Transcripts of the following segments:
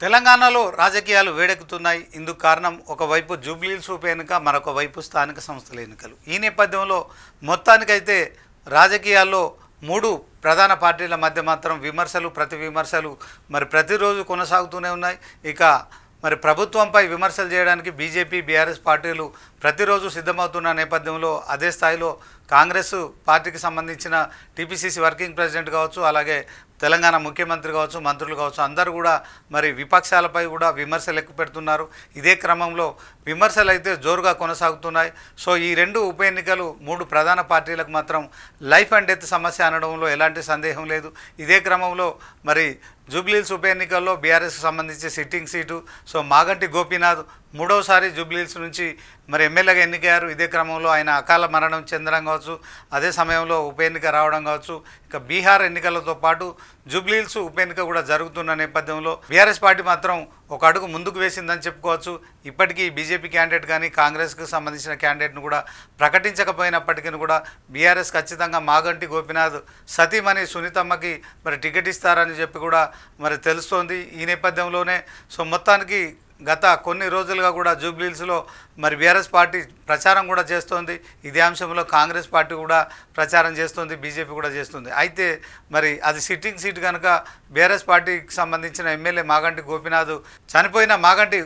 తెలంగాణలో రాజకీయాలు వేడెక్కుతున్నాయి. ఇందుకు కారణం ఒకవైపు జూబ్లీహిల్స్ ఉప ఎన్నిక, మరొక వైపు స్థానిక సంస్థల ఎన్నికలు. ఈ నేపథ్యంలో మొత్తానికైతే రాజకీయాల్లో మూడు ప్రధాన పార్టీల మధ్య మాత్రం విమర్శలు ప్రతి విమర్శలు ప్రతిరోజు కొనసాగుతూనే ఉన్నాయి. ఇక ప్రభుత్వంపై విమర్శలు చేయడానికి బీజేపీ బీఆర్ఎస్ పార్టీలు ప్రతిరోజు సిద్ధమవుతున్న నేపథ్యంలో అదే స్థాయిలో కాంగ్రెస్ పార్టీకి సంబంధించిన టీపీసీసీ వర్కింగ్ ప్రెసిడెంట్ కావచ్చు, అలాగే తెలంగాణ ముఖ్యమంత్రి కావచ్చు, మంత్రులు కావచ్చు, అందరూ కూడా విపక్షాలపై కూడా విమర్శలు ఎక్కువ పెడుతున్నారు. ఇదే క్రమంలో విమర్శలు అయితే జోరుగా కొనసాగుతున్నాయి. సో ఈ రెండు ఉప ఎన్నికలు మూడు ప్రధాన పార్టీలకు మాత్రం లైఫ్ అండ్ డెత్ సమస్య అనడంలో ఎలాంటి సందేహం లేదు. ఇదే క్రమంలో జూబ్లీహిల్స్ ఉప ఎన్నికల్లో బీఆర్ఎస్కి సంబంధించి సిట్టింగ్ సీటు మాగంటి గోపీనాథ్ మూడవసారి జూబ్లీహిల్స్ నుంచి ఎమ్మెల్యేగా ఎన్నికయ్యారు. ఇదే క్రమంలో ఆయన అకాల మరణం చెందడం కావచ్చు, అదే సమయంలో ఉప ఎన్నిక రావడం కావచ్చు, ఇక బీహార్ ఎన్నికలతో పాటు జూబ్లీహిల్స్ ఉప ఎన్నిక కూడా జరుగుతున్న నేపథ్యంలో బీఆర్ఎస్ పార్టీ మాత్రం ఒక అడుగు ముందుకు వేసిందని చెప్పుకోవచ్చు. ఇప్పటికీ బీజేపీ క్యాండిడేట్ కానీ కాంగ్రెస్కి సంబంధించిన క్యాండిడేట్ను కూడా ప్రకటించకపోయినప్పటికీ కూడా బీఆర్ఎస్ ఖచ్చితంగా మాగంటి గోపీనాథ్ సతీమణి సునీతమ్మకి టికెట్ ఇస్తారని చెప్పి కూడా తెలుస్తోంది. ఈ నేపథ్యంలోనే మొత్తానికి గత కొన్ని రోజులుగా కూడా జూబ్లీహిల్స్లో బీఆర్ఎస్ పార్టీ ప్రచారం కూడా చేస్తోంది. ఇదే అంశంలో కాంగ్రెస్ పార్టీ కూడా ప్రచారం చేస్తుంది, బీజేపీ కూడా చేస్తుంది. అయితే అది సిట్టింగ్ సీట్ కనుక బీఆర్ఎస్ పార్టీకి సంబంధించిన ఎమ్మెల్యే మాగంటి గోపీనాథ్ చనిపోయిన మాగంటి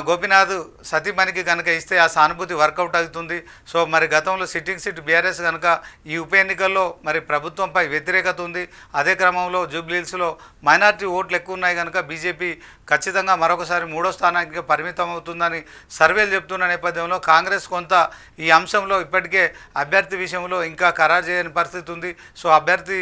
గోపీనాథ్ సతీమణికి కనుక ఇస్తే ఆ సానుభూతి వర్కౌట్ అవుతుంది. సో గతంలో సిట్టింగ్ సీట్ బీఆర్ఎస్ కనుక ఈ ఉప ఎన్నికల్లో ప్రభుత్వంపై వ్యతిరేకత ఉంది. అదే క్రమంలో జూబ్లీహిల్స్లో మైనారిటీ ఓట్లు ఎక్కువ ఉన్నాయి కనుక బీజేపీ ఖచ్చితంగా మరొకసారి మూడో స్థానానికి పరిమితం అవుతుందని సర్వేలు చెప్తున్న నేపథ్యంలో కాంగ్రెస్ కొంత ఈ అంశంలో ఇప్పటికే అభ్యర్థి విషయంలో ఇంకా ఖరారు చేయని పరిస్థితి ఉంది. సో అభ్యర్థి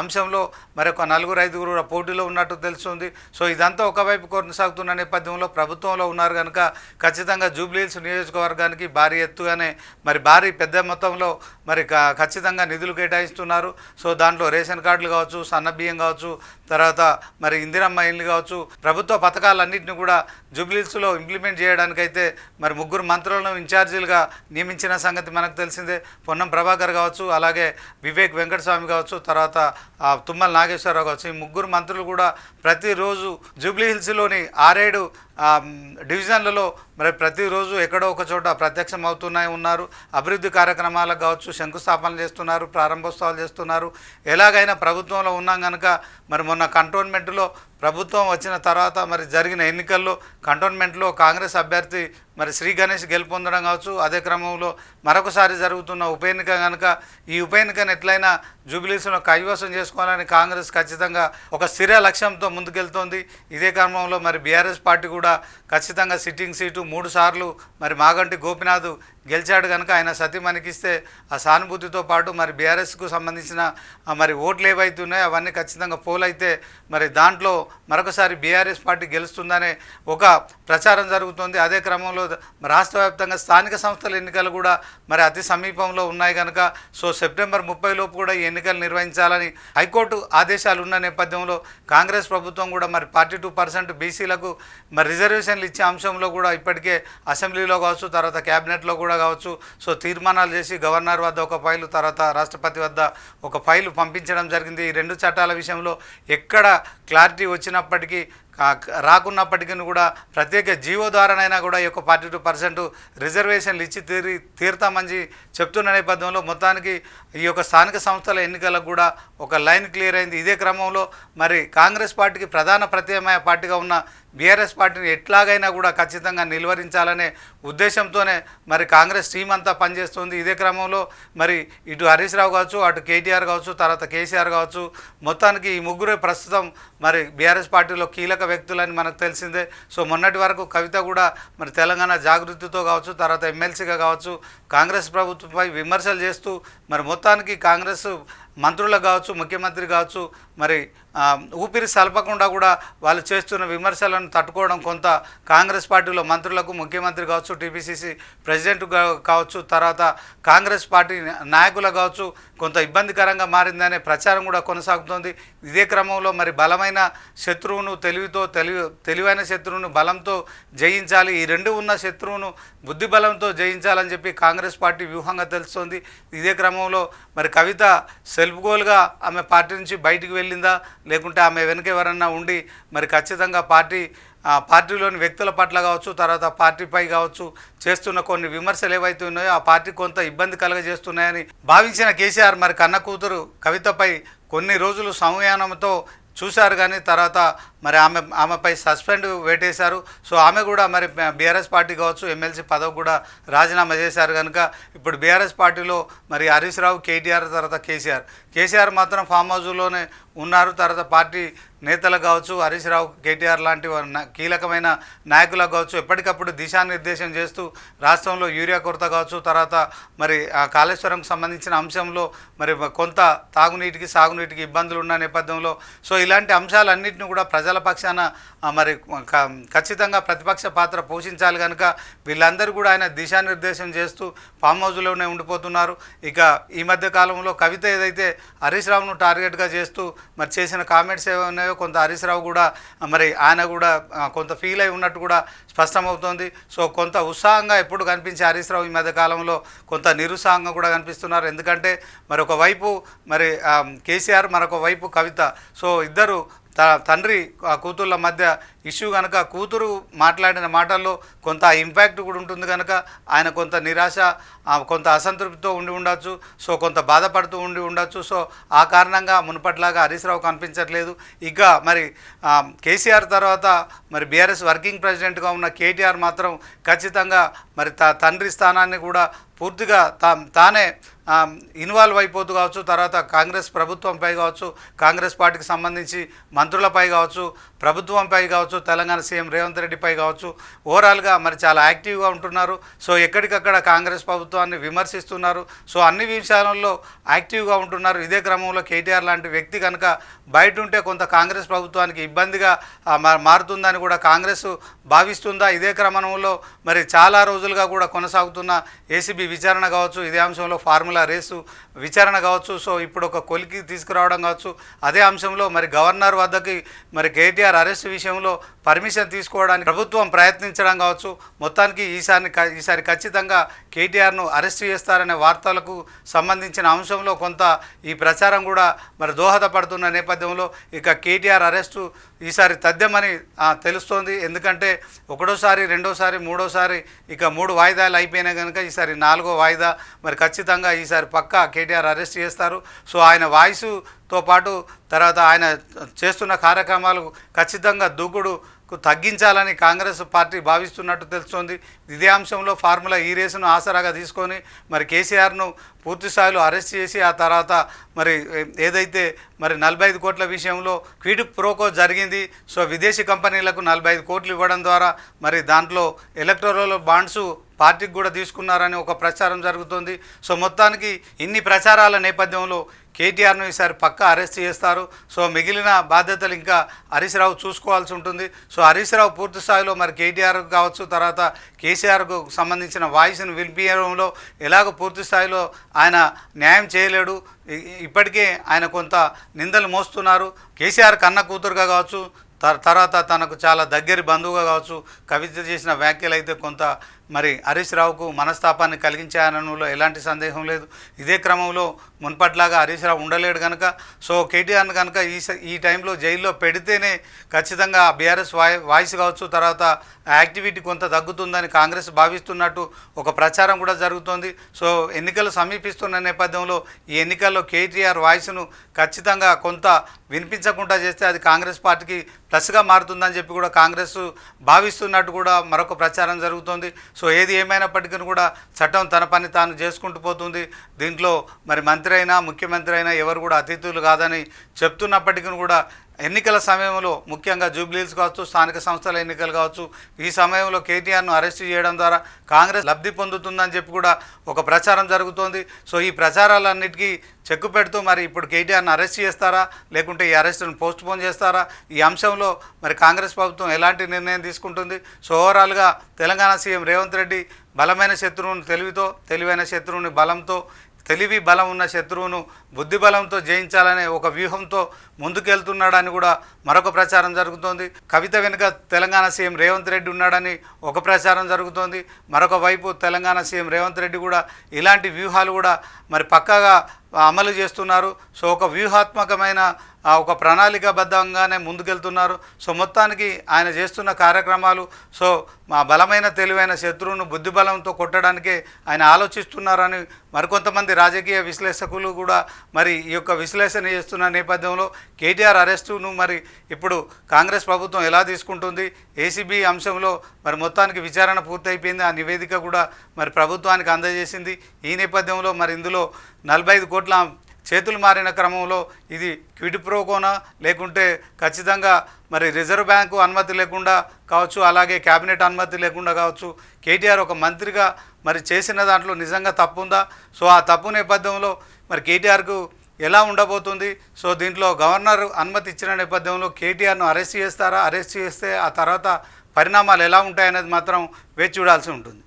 అంశంలో మరొక 4-5 పోటీలో ఉన్నట్టు తెలుస్తుంది. సో ఇదంతా ఒకవైపు కొనసాగుతున్న నేపథ్యంలో ప్రభుత్వంలో ఉన్నారు కనుక ఖచ్చితంగా జూబ్లీహిల్స్ నియోజకవర్గానికి భారీ ఎత్తుగానే భారీ పెద్ద మొత్తంలో ఖచ్చితంగా నిధులు కేటాయిస్తున్నారు. సో దాంట్లో రేషన్ కార్డులు కావచ్చు, సన్న బియ్యం కావచ్చు, తర్వాత ఇందిరమ్మ ఇల్లు కావచ్చు, ప్రభుత్వ పథకాలన్నింటినీ కూడా జూబ్లీహిల్స్లో ఇంప్లిమెంట్ చేయడానికైతే 3 మంత్రులను ఇన్ఛార్జీలుగా నియమించిన సంగతి మనకు తెలిసిందే. పొన్నం ప్రభాకర్ కావచ్చు, అలాగే వివేక్ వెంకటస్వామి కావచ్చు, తర్వాత తుమ్మల నాగేశ్వరరావు కావచ్చు, ఈ 3 మంత్రులు కూడా ప్రతిరోజు జూబ్లీహిల్స్లోని 6-7 డివిజన్లలో ప్రతిరోజు ఎక్కడో ఒక చోట ప్రత్యక్షం ఉన్నారు. అభివృద్ధి కార్యక్రమాలకు కావచ్చు శంకుస్థాపనలు చేస్తున్నారు, ప్రారంభోత్సవాలు చేస్తున్నారు. ఎలాగైనా ప్రభుత్వంలో ఉన్నాం కనుక మొన్న కంటోన్మెంట్లో ప్రభుత్వం వచ్చిన తర్వాత జరిగిన ఎన్నికల్లో కంటోన్మెంట్లో కాంగ్రెస్ అభ్యర్థి శ్రీ గణేష్ గెలుపొందడం కావచ్చు. అదే క్రమంలో మరొకసారి జరుగుతున్న ఉప ఎన్నిక కనుక ఈ ఉప ఎన్నికను ఎట్లయినా జూబ్లీహిల్స్లో కైవసం చేసుకోవాలని కాంగ్రెస్ ఖచ్చితంగా ఒక స్థిర లక్ష్యంతో ముందుకెళ్తోంది. ఇదే క్రమంలో బీఆర్ఎస్ పార్టీ కూడా ఖచ్చితంగా సిట్టింగ్ సీటు 3 సార్లు మాగంటి గోపీనాథ్ గెలిచాడు కనుక ఆయన సతీమణికి ఇస్తే ఆ సానుభూతితో పాటు బీఆర్ఎస్కు సంబంధించిన ఓట్లు ఏవైతే ఉన్నాయో అవన్నీ ఖచ్చితంగా పోలైతే దాంట్లో మరొకసారి బీఆర్ఎస్ పార్టీ గెలుస్తుందనే ఒక ప్రచారం జరుగుతుంది. అదే క్రమంలో రాష్ట్ర వ్యాప్తంగా స్థానిక సంస్థల ఎన్నికలు కూడా అతి సమీపంలో ఉన్నాయి కనుక సెప్టెంబర్ 30 లోపు కూడా ఈ ఎన్నికలు నిర్వహించాలని హైకోర్టు ఆదేశాలు ఉన్న నేపథ్యంలో కాంగ్రెస్ ప్రభుత్వం కూడా 42% బీసీలకు రిజర్వేషన్లు ఇచ్చే అంశంలో కూడా ఇప్పటికే అసెంబ్లీలో కావచ్చు, తర్వాత క్యాబినెట్లో కూడా కావచ్చు తీర్మానాలు చేసి గవర్నర్ వద్ద ఒక ఫైలు, తర్వాత రాష్ట్రపతి వద్ద ఒక ఫైలు పంపించడం జరిగింది. ఈ 2 చట్టాల విషయంలో ఎక్కడ క్లారిటీ వచ్చినప్పటికీ రాకున్నప్పటికీ కూడా ప్రత్యేక జీవో ద్వారానైనా కూడా ఈ యొక్క 42% రిజర్వేషన్లు ఇచ్చి తీరుతామని చెప్తున్న నేపథ్యంలో మొత్తానికి ఈ యొక్క స్థానిక సంస్థల ఎన్నికలకు కూడా ఒక లైన్ క్లియర్ అయింది. ఇదే క్రమంలో కాంగ్రెస్ పార్టీకి ప్రధాన ప్రత్యామ్నాయ పార్టీగా ఉన్న బీఆర్ఎస్ పార్టీని ఎట్లాగైనా కూడా ఖచ్చితంగా నిలువరించాలనే ఉద్దేశంతోనే కాంగ్రెస్ టీం అంతా పనిచేస్తుంది. ఇదే క్రమంలో ఇటు హరీష్ రావు కావచ్చు, అటు కేటీఆర్ కావచ్చు, తర్వాత కేసీఆర్ కావచ్చు, మొత్తానికి ఈ ముగ్గురే ప్రస్తుతం బీఆర్ఎస్ పార్టీలో కీలక వ్యక్తులని మనకు తెలిసిందే. సో మొన్నటి వరకు కవిత కూడా తెలంగాణ జాగృతితో కావచ్చు, తర్వాత ఎమ్మెల్సీగా కావచ్చు కాంగ్రెస్ ప్రభుత్వంపై విమర్శలు చేస్తూ మొత్తానికి కాంగ్రెస్ మంత్రులకు కావచ్చు, ముఖ్యమంత్రి కావచ్చు ఊపిరి సలపకుండా కూడా వాళ్ళు చేస్తున్న విమర్శలను తట్టుకోవడం కొంత కాంగ్రెస్ పార్టీలో మంత్రులకు, ముఖ్యమంత్రి కావచ్చు, టీపీసీసీ ప్రెసిడెంట్ కావచ్చు, తర్వాత కాంగ్రెస్ పార్టీ నాయకులు కావచ్చు కొంత ఇబ్బందికరంగా మారిందనే ప్రచారం కూడా కొనసాగుతోంది. ఇదే క్రమంలో బలమైన శత్రువును తెలివైన శత్రువును బలంతో జయించాలి, ఈ 2 ఉన్న శత్రువును బుద్ధి బలంతో జయించాలని చెప్పి కాంగ్రెస్ పార్టీ వ్యూహంగా తెలుస్తోంది. ఇదే క్రమంలో కవిత సెల్ఫ్ గోల్గా ఆమె పార్టీ నుంచి బయటికి వెళ్ళిందా, లేకుంటే ఆమె వెనుక ఎవరన్నా ఉండి ఖచ్చితంగా పార్టీ పార్టీలోని వ్యక్తుల పట్ల కావచ్చు, తర్వాత పార్టీపై కావచ్చు చేస్తున్న కొన్ని విమర్శలు ఏవైతే ఉన్నాయో ఆ పార్టీ కొంత ఇబ్బంది కలుగజేస్తున్నాయని భావించిన కేసీఆర్ మరి కన్న కూతురు కవితపై కొన్ని రోజులు సంయానంతో చూశారు, కానీ తర్వాత మరి ఆమెపై సస్పెండ్ వేటేశారు. సో ఆమె కూడా మరి బీఆర్ఎస్ పార్టీ కావచ్చు ఎమ్మెల్సీ పదవి కూడా రాజీనామా చేశారు. కనుక ఇప్పుడు బీఆర్ఎస్ పార్టీలో మరి హరీష్ రావు, కేటీఆర్, తర్వాత కేసీఆర్ మాత్రం ఫామ్ హౌస్లోనే ఉన్నారు. తర్వాత పార్టీ నేతలకు కావచ్చు, హరీష్ రావు, కేటీఆర్ లాంటి కీలకమైన నాయకులకు కావచ్చు ఎప్పటికప్పుడు దిశానిర్దేశం చేస్తూ రాష్ట్రంలో యూరియా కొరత కావచ్చు, తర్వాత మరి ఆ కాళేశ్వరంకి సంబంధించిన అంశంలో మరి కొంత తాగునీటికి సాగునీటికి ఇబ్బందులు ఉన్న నేపథ్యంలో సో ఇలాంటి అంశాలన్నింటినీ కూడా ప్రజల పక్షాన మరి ఖచ్చితంగా ప్రతిపక్ష పాత్ర పోషించాలి. కనుక వీళ్ళందరూ కూడా ఆయన దిశానిర్దేశం చేస్తూ ఫామ్ హౌస్లోనే ఉండిపోతున్నారు. ఇక ఈ మధ్య కాలంలో కవిత ఏదైతే హరీష్ రావును టార్గెట్గా చేస్తూ మరి చేసిన కామెంట్స్ ఏమన్నాయో కొంత హరీష్ రావు కూడా మరి ఆయన కూడా కొంత ఫీల్ అయి ఉన్నట్టు కూడా స్పష్టమవుతోంది. సో కొంత ఉత్సాహంగా ఎప్పుడు కనిపించే హరీష్ రావు ఈ మధ్య కాలంలో కొంత నిరుత్సాహంగా కూడా కనిపిస్తున్నారు. ఎందుకంటే మరి ఒకవైపు మరి కేసీఆర్, మరొక వైపు కవిత, సో ఇద్దరు తండ్రి కూతుళ్ళ మధ్య ఇష్యూ కనుక కూతురు మాట్లాడిన మాటల్లో కొంత ఇంపాక్ట్ కూడా ఉంటుంది. కనుక ఆయన కొంత నిరాశ, కొంత అసంతృప్తితో ఉండి ఉండొచ్చు, సో కొంత బాధపడుతూ ఉండి ఉండొచ్చు. సో ఆ కారణంగా మునుపట్లాగా హరీష్ రావు కనిపించట్లేదు. ఇక మరి కేసీఆర్ తర్వాత మరి బీఆర్ఎస్ వర్కింగ్ ప్రెసిడెంట్గా ఉన్న కేటీఆర్ మాత్రం ఖచ్చితంగా మరి తండ్రి స్థానాన్ని కూడా పూర్తిగా తానే ఇన్వాల్వ్ అయిపోతూ కావచ్చు, తర్వాత కాంగ్రెస్ ప్రభుత్వంపై కావచ్చు, కాంగ్రెస్ పార్టీకి సంబంధించి మంత్రులపై కావచ్చు, ప్రభుత్వంపై కావచ్చు, తెలంగాణ సీఎం రేవంత్ రెడ్డిపై కావచ్చు, ఓవరాల్గా మరి చాలా యాక్టివ్గా ఉంటున్నారు. సో ఎక్కడికక్కడ కాంగ్రెస్ ప్రభుత్వాన్ని విమర్శిస్తున్నారు. సో అన్ని విషయాలలో యాక్టివ్గా ఉంటున్నారు. ఇదే క్రమంలో కేటీఆర్ లాంటి వ్యక్తి కనుక బయట ఉంటే కొంత కాంగ్రెస్ ప్రభుత్వానికి ఇబ్బందిగా మారుతుందని కూడా కాంగ్రెస్ భావిస్తుందా? ఇదే క్రమంలో మరి చాలా రోజులుగా కూడా కొనసాగుతున్న ఏసీబీ విచారణ కావచ్చు, ఇదే అంశంలో ఫార్ములా రేసు విచారణ కావచ్చు, సో ఇప్పుడు ఒక కొలికి తీసుకురావడం కావచ్చు, అదే అంశంలో మరి గవర్నర్ వద్దకి మరి కేటీఆర్ అరెస్ట్ విషయంలో పర్మిషన్ తీసుకోవడానికి ప్రభుత్వం ప్రయత్నించడం కావచ్చు, మొత్తానికి ఈసారి ఖచ్చితంగా కేటీఆర్ను అరెస్ట్ చేస్తారనే వార్తలకు సంబంధించిన అంశంలో కొంత ఈ ప్రచారం కూడా మరి దోహదపడుతున్న నేపథ్యంలో ఇక కేటీఆర్ అరెస్టు ఈసారి తథ్యమని తెలుస్తోంది. ఎందుకంటే ఒకటోసారి, రెండోసారి, మూడోసారి ఇక 3 వాయిదాలు అయిపోయినాయి కనుక ఈసారి 4వ వాయిదా మరి ఖచ్చితంగా ఈసారి పక్కా కేటీఆర్ అరెస్ట్ చేస్తారు. సో ఆయన వాయిస్తో పాటు తర్వాత ఆయన చేస్తున్న కార్యక్రమాలు ఖచ్చితంగా దూకుడుకు తగ్గించాలని కాంగ్రెస్ పార్టీ భావిస్తున్నట్టు తెలుస్తోంది. ఇదే అంశంలో ఫార్ములా ఈ రేసును ఆసరాగా తీసుకొని మరి కేసీఆర్ను పూర్తి స్థాయిలో అరెస్ట్ చేసి ఆ తర్వాత మరి ఏదైతే మరి 45 కోట్ల విషయంలో క్విడ్ ప్రోకో జరిగింది. సో విదేశీ కంపెనీలకు 45 కోట్లు ఇవ్వడం ద్వారా మరి దాంట్లో ఎలక్టోరల్ బాండ్స్ పార్టీకి కూడా తీసుకున్నారని ఒక ప్రచారం జరుగుతుంది. సో మొత్తానికి ఇన్ని ప్రచారాల నేపథ్యంలో కేటీఆర్ను ఈసారి పక్కా అరెస్ట్ చేస్తారు. సో మిగిలిన బాధ్యతలు ఇంకా హరీష్ రావు చూసుకోవాల్సి ఉంటుంది. సో హరీష్ రావు పూర్తి స్థాయిలో మరి కేటీఆర్ కావచ్చు, తర్వాత కేసీఆర్కు సంబంధించిన వాయిస్ను వినిపించడంలో ఎలాగో పూర్తి స్థాయిలో ఆయన న్యాయం చేయలేడు. ఇప్పటికే ఆయన కొంత నిందలు మోస్తున్నారు. కేసీఆర్ కన్న కూతురుగా కావచ్చు, తర్వాత తనకు చాలా దగ్గరి బంధువుగా కావచ్చు కవిత చేసిన వ్యాఖ్యలు అయితే కొంత మరి హరీష్ రావుకు మనస్తాపాన్ని కలిగించాయనలో ఎలాంటి సందేహం లేదు. ఇదే క్రమంలో మున్పట్లాగా హరీష్ రావు ఉండలేడు కనుక సో కేటీఆర్ని కనుక ఈ టైంలో జైల్లో పెడితేనే ఖచ్చితంగా బీఆర్ఎస్ వాయిస్ కావచ్చు, తర్వాత యాక్టివిటీ కొంత తగ్గుతుందని కాంగ్రెస్ భావిస్తున్నట్టు ఒక ప్రచారం కూడా జరుగుతోంది. సో ఎన్నికలు సమీపిస్తున్న నేపథ్యంలో ఈ ఎన్నికల్లో కేటీఆర్ వాయిస్ను ఖచ్చితంగా కొంత వినిపించకుండా చేస్తే అది కాంగ్రెస్ పార్టీకి ప్లస్గా మారుతుందని చెప్పి కూడా కాంగ్రెస్ భావిస్తున్నట్టు కూడా మరొక ప్రచారం జరుగుతోంది. సో ఏది ఏమైనప్పటికీ కూడా చట్టం తన పని తాను చేసుకుంటూ పోతుంది. దీంట్లో మరి మంత్రి అయినా ముఖ్యమంత్రి అయినా ఎవరు కూడా అతిథులు కాదని చెప్తున్నప్పటికీ కూడా ఎన్నికల సమయంలో ముఖ్యంగా జూబ్లీహిల్స్ కావచ్చు, స్థానిక సంస్థల ఎన్నికలు కావచ్చు, ఈ సమయంలో కేటీఆర్ను అరెస్ట్ చేయడం ద్వారా కాంగ్రెస్ లబ్ధి పొందుతుందని చెప్పి కూడా ఒక ప్రచారం జరుగుతోంది. సో ఈ ప్రచారాలన్నిటికీ చెక్కు పెడుతూ మరి ఇప్పుడు కేటీఆర్ను అరెస్ట్ చేస్తారా, లేకుంటే ఈ అరెస్టును పోస్ట్పోన్ చేస్తారా, ఈ అంశంలో మరి కాంగ్రెస్ ప్రభుత్వం ఎలాంటి నిర్ణయం తీసుకుంటుంది? సో ఓవరాల్గా తెలంగాణ సీఎం రేవంత్ రెడ్డి బలమైన శత్రువును తెలివితో, తెలివైన శత్రువుని బలంతో, తెలివి బలం ఉన్న శత్రువును బుద్ధి బలంతో జయించాలనే ఒక వ్యూహంతో ముందుకెళ్తున్నాడని కూడా మరొక ప్రచారం జరుగుతోంది. కవిత వెనుక తెలంగాణ సీఎం రేవంత్ రెడ్డి ఉన్నాడని ఒక ప్రచారం జరుగుతోంది. మరొక వైపు తెలంగాణ సీఎం రేవంత్ రెడ్డి కూడా ఇలాంటి వ్యూహాలు కూడా మరి పక్కాగా అమలు చేస్తున్నారు. సో ఒక వ్యూహాత్మకమైన ఒక ప్రణాళికాబద్ధంగానే ముందుకెళ్తున్నారు. సో మొత్తానికి ఆయన చేస్తున్న కార్యక్రమాలు సో మా బలమైన తెలివైన శత్రువును బుద్ధిబలంతో కొట్టడానికే ఆయన ఆలోచిస్తున్నారని మరికొంతమంది రాజకీయ విశ్లేషకులు కూడా మరి ఈ యొక్క విశ్లేషణ చేస్తున్న నేపథ్యంలో కేటీఆర్ అరెస్టును మరి ఇప్పుడు కాంగ్రెస్ ప్రభుత్వం ఎలా తీసుకుంటుంది, ఏసీబీ అంశంలో మరి మొత్తానికి విచారణ పూర్తయిపోయింది, ఆ నివేదిక కూడా మరి ప్రభుత్వానికి అందజేసింది. ఈ నేపథ్యంలో మరి ఇందులో 45 కోట్ల చేతులు మారిన క్రమంలో ఇది క్విడ్ ప్రోకోనా లేకుంటే ఖచ్చితంగా మరి రిజర్వ్ బ్యాంకు అనుమతి లేకుండా కావచ్చు, అలాగే క్యాబినెట్ అనుమతి లేకుండా కావచ్చు, కేటీఆర్ ఒక మంత్రిగా మరి చేసిన దాంట్లో నిజంగా తప్పు ఉందా? సో ఆ తప్పు నేపథ్యంలో మరి కేటీఆర్కు ఎలా ఉండబోతుంది? సో దీంట్లో గవర్నర్ అనుమతి ఇచ్చిన నేపథ్యంలో కేటీఆర్ను అరెస్ట్ చేస్తారా? అరెస్ట్ చేస్తే ఆ తర్వాత పరిణామాలు ఎలా ఉంటాయనేది మాత్రం వేచి చూడాల్సి ఉంటుంది.